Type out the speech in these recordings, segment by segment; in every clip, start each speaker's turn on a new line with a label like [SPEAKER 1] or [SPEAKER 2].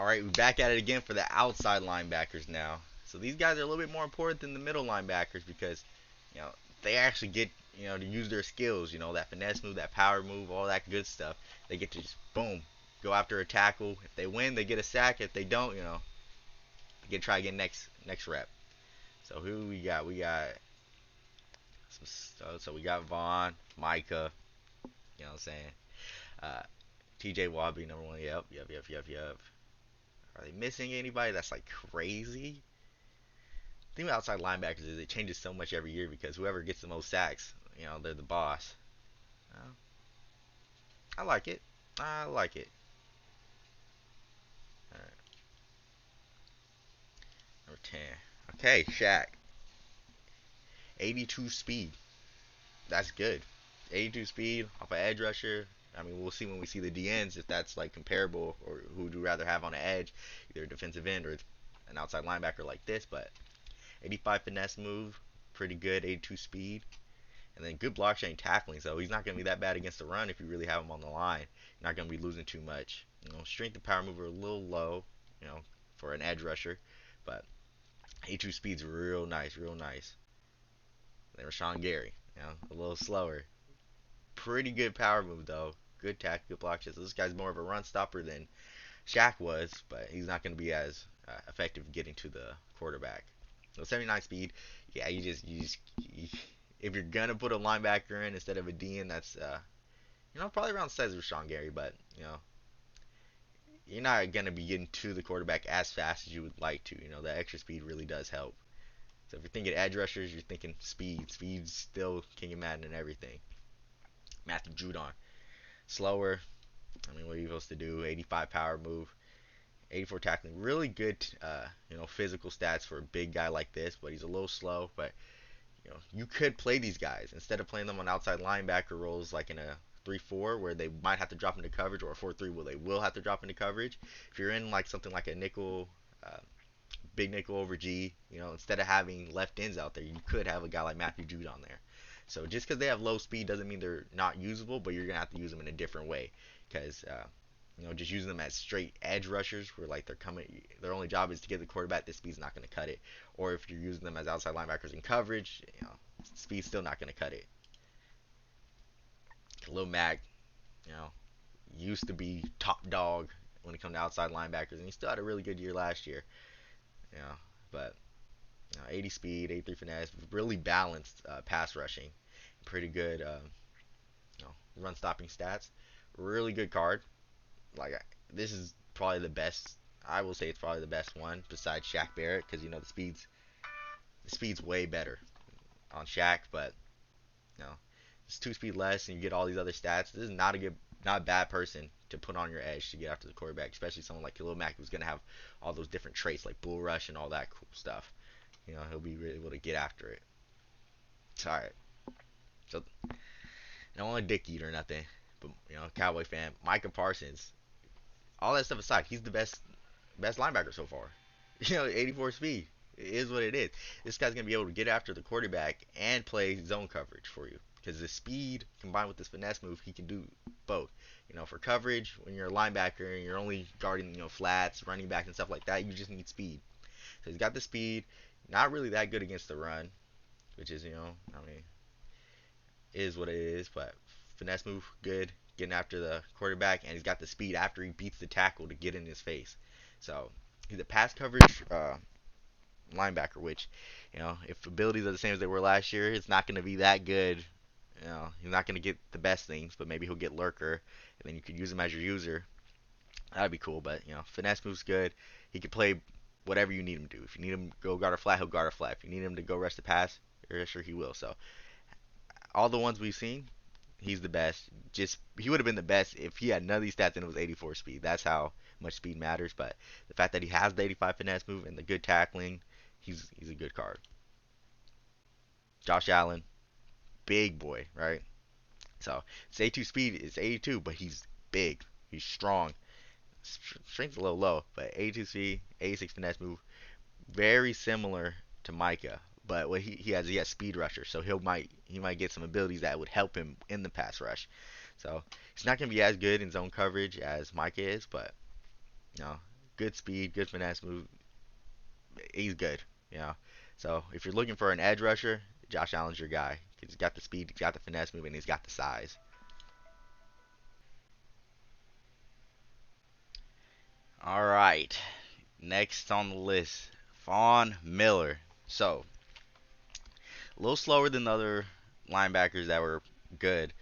[SPEAKER 1] All right, we're back at it again for the outside linebackers now. So these guys are a little bit more important than the middle linebackers because, you know, they actually get, to use their skills, that finesse move, that power move, all that good stuff. They get to just, boom, go after a tackle. If they win, they get a sack. If they don't, they get to try again next rep. So who we got? We got, so we got Vaughn, Micah, you know what I'm saying? Uh, TJ Wabi, number one. Yep. Are they missing anybody that's like crazy? The thing about outside linebackers is it changes so much every year because whoever gets the most sacks, they're the boss. Uh, I like it. I like it. All right, number 10. Okay, Shaq. 82 speed. That's good. 82 speed off an edge rusher. I mean, we'll see when we see the DNs if that's like comparable or who would you rather have on the edge, either a defensive end or an outside linebacker like this. But 85 finesse move, pretty good. 82 speed. And then good block chain tackling, so he's not going to be that bad against the run if you really have him on the line. You're not going to be losing too much. Strength and power move are a little low, for an edge rusher, but A2 speed's real nice, real nice. Then Rashawn Gary, a little slower. Pretty good power move though. Good tackle, good block chest. So this guy's more of a run stopper than Shaq was, but he's not going to be as effective getting to the quarterback. So 79 speed, yeah, if you're gonna put a linebacker in instead of a DN, that's probably around the size of Sean Gary, but you're not gonna be getting to the quarterback as fast as you would like to. The extra speed really does help. So if you're thinking edge rushers, you're thinking speed. Speed's still king of Madden and everything. Matthew Judon, slower. I mean, what are you supposed to do? 85 power move, 84 tackling. Really good, physical stats for a big guy like this, but he's a little slow. But you could play these guys instead of playing them on outside linebacker roles like in a 3-4 where they might have to drop into coverage, or a 4-3 where they will have to drop into coverage. If you're in like something like a nickel, big nickel over G, instead of having left ends out there, you could have a guy like Matthew Jude on there. So just because they have low speed doesn't mean they're not usable, but you're gonna have to use them in a different way because just using them as straight edge rushers where like their only job is to get the quarterback, this speed's not going to cut it. Or if you're using them as outside linebackers in coverage, speed's still not going to cut it. Khalil Mack, you know, used to be top dog when it comes to outside linebackers, and he still had a really good year last year. You know, but 80 speed, 83 finesse, really balanced pass rushing, pretty good run stopping stats. Really good card. Like this is probably the best. I will say it's probably the best one besides Shaq Barrett because the speed's way better on Shaq, but it's 2 speed less and you get all these other stats. This is not a bad person to put on your edge to get after the quarterback, especially someone like Khalil Mack who's gonna have all those different traits like bull rush and all that cool stuff. He'll be really able to get after it. It's all right. So I don't want to dick eat or nothing, but Cowboy fan, Micah Parsons. All that stuff aside, he's the best linebacker so far. 84 speed. It is what it is. This guy's gonna be able to get after the quarterback and play zone coverage for you because the speed combined with this finesse move, he can do both. For coverage, when you're a linebacker and you're only guarding flats, running back and stuff like that, you just need speed. So he's got the speed. Not really that good against the run, which is I mean, is what it is. But finesse move, good. Getting after the quarterback, and he's got the speed after he beats the tackle to get in his face. So he's a pass coverage linebacker, which, if abilities are the same as they were last year, it's not going to be that good. He's not going to get the best things, but maybe he'll get lurker, and then you could use him as your user. That'd be cool, but finesse move's good. He can play whatever you need him to do. If you need him to go guard a flat, he'll guard a flat. If you need him to go rush the pass, sure he will. So all the ones we've seen, he's the best. Just he would have been the best if he had none of these stats and it was 84 speed. That's how much speed matters. But the fact that he has the 85 finesse move and the good tackling, he's a good card. Josh Allen, big boy, right? So it's 82 speed, it's 82, but he's big, he's strong. Strength's a little low, but 82 speed, 86 finesse move, very similar to Micah. But what he has speed rusher, so he might get some abilities that would help him in the pass rush. So he's not gonna be as good in zone coverage as Micah is, but good speed, good finesse move. He's good, you know. So if you're looking for an edge rusher, Josh Allen's your guy. He's got the speed, he's got the finesse move, and he's got the size. All right, next on the list, Von Miller. So a little slower than the other linebackers that were good,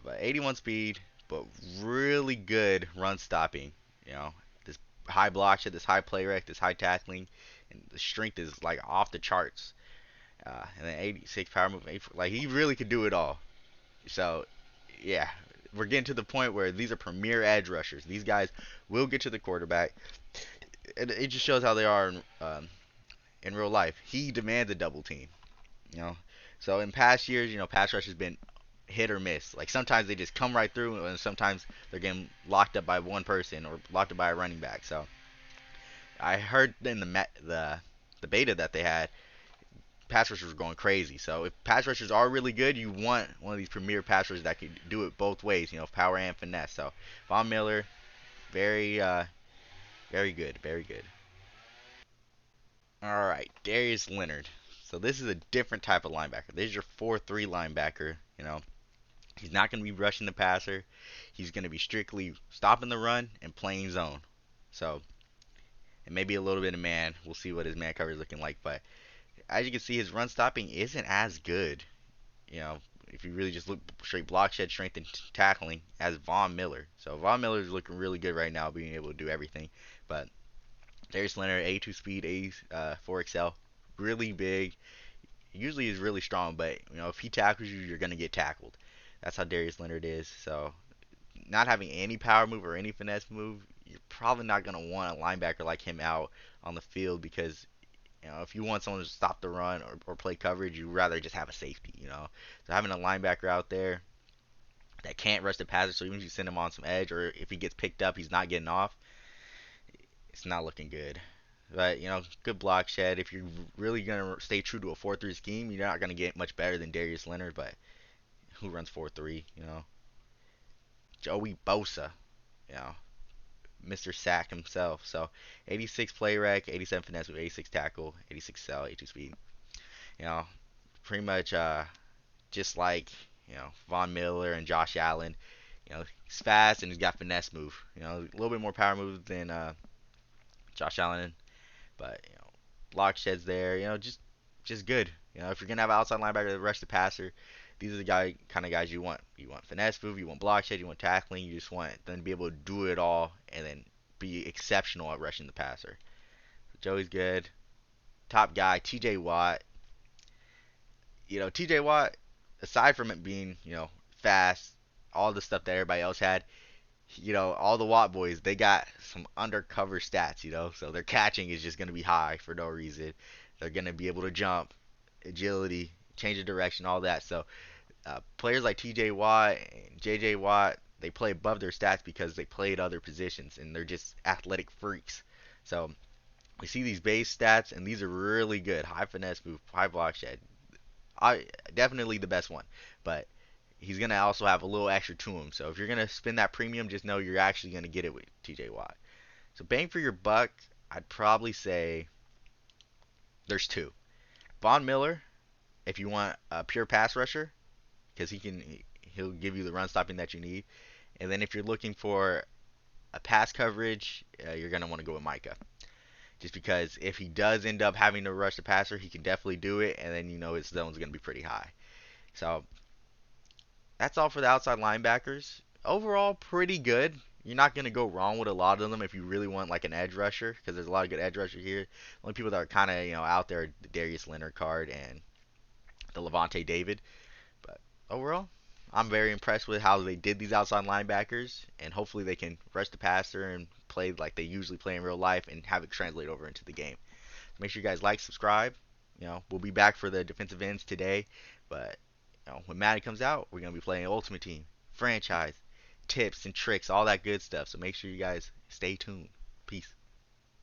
[SPEAKER 1] but 81 speed, but really good run stopping. You know, this high block shot, this high play rec, this high tackling, and the strength is like off the charts. And then 86 power move, like he really could do it all. So, yeah, we're getting to the point where these are premier edge rushers. These guys will get to the quarterback. It just shows how they are in real life. He demands a double team, you know. So in past years, pass rush has been hit or miss. Like sometimes they just come right through, and sometimes they're getting locked up by one person or locked up by a running back. So I heard in the beta that they had, pass rushers were going crazy. So if pass rushers are really good, you want one of these premier pass rushers that can do it both ways, power and finesse. So Von Miller, very very good, very good. All right, Darius Leonard. So this is a different type of linebacker. This is your 4-3 linebacker. He's not going to be rushing the passer. He's going to be strictly stopping the run and playing zone. So, and maybe a little bit of man. We'll see what his man cover is looking like. But as you can see, his run stopping isn't as good. You know, if you really just look straight block shed strength and tackling as Von Miller. So Von Miller is looking really good right now, being able to do everything. But Darius Leonard, 82 speed, 84 XL, really big. Usually is really strong, but if he tackles you, you're gonna get tackled. That's how Darius Leonard is. So not having any power move or any finesse move, you're probably not gonna want a linebacker like him out on the field because if you want someone to stop the run or play coverage, you'd rather just have a safety. So having a linebacker out there that can't rush the passer, so even if you send him on some edge or if he gets picked up, he's not getting off, it's not looking good. But, good block shed. If you're really going to stay true to a 4-3 scheme, you're not going to get much better than Darius Leonard, but who runs 4-3? Joey Bosa, you know, Mr. Sack himself. So 86 play rec, 87 finesse with 86 tackle, 86 cell, 82 speed. You know, pretty much just like Von Miller and Josh Allen. He's fast and he's got finesse move. A little bit more power move than Josh Allen, but block sheds there. Just good. If you're gonna have an outside linebacker that rush the passer, these are the kind of guys you want. You want finesse move, you want block shed, you want tackling. You just want them to be able to do it all and then be exceptional at rushing the passer. So Joey's good. Top guy, T.J. Watt. T.J. Watt, aside from it being fast, all the stuff that everybody else had, all the Watt boys, they got some undercover stats. So their catching is just going to be high for no reason. They're going to be able to jump, agility, change of direction, all that. So players like TJ Watt and JJ Watt, they play above their stats because they played other positions and they're just athletic freaks. So we see these base stats and these are really good. High finesse move, high block shed. Definitely the best one. But he's going to also have a little extra to him. So if you're going to spend that premium, just know you're actually going to get it with TJ Watt. So bang for your buck, I'd probably say there's two. Von Miller, if you want a pure pass rusher, because he'll give you the run stopping that you need. And then if you're looking for a pass coverage, you're going to want to go with Micah. Just because if he does end up having to rush the passer, he can definitely do it, and then his zone's going to be pretty high. So that's all for the outside linebackers. Overall, pretty good. You're not going to go wrong with a lot of them if you really want like an edge rusher, because there's a lot of good edge rusher here. The only people that are kind of out there are the Darius Leonard card and the Levante David. But overall, I'm very impressed with how they did these outside linebackers, and hopefully they can rush the passer and play like they usually play in real life and have it translate over into the game. So make sure you guys like, subscribe. We'll be back for the defensive ends today, but when Madden comes out, we're gonna be playing Ultimate Team, franchise, tips and tricks, all that good stuff. So make sure you guys stay tuned. Peace.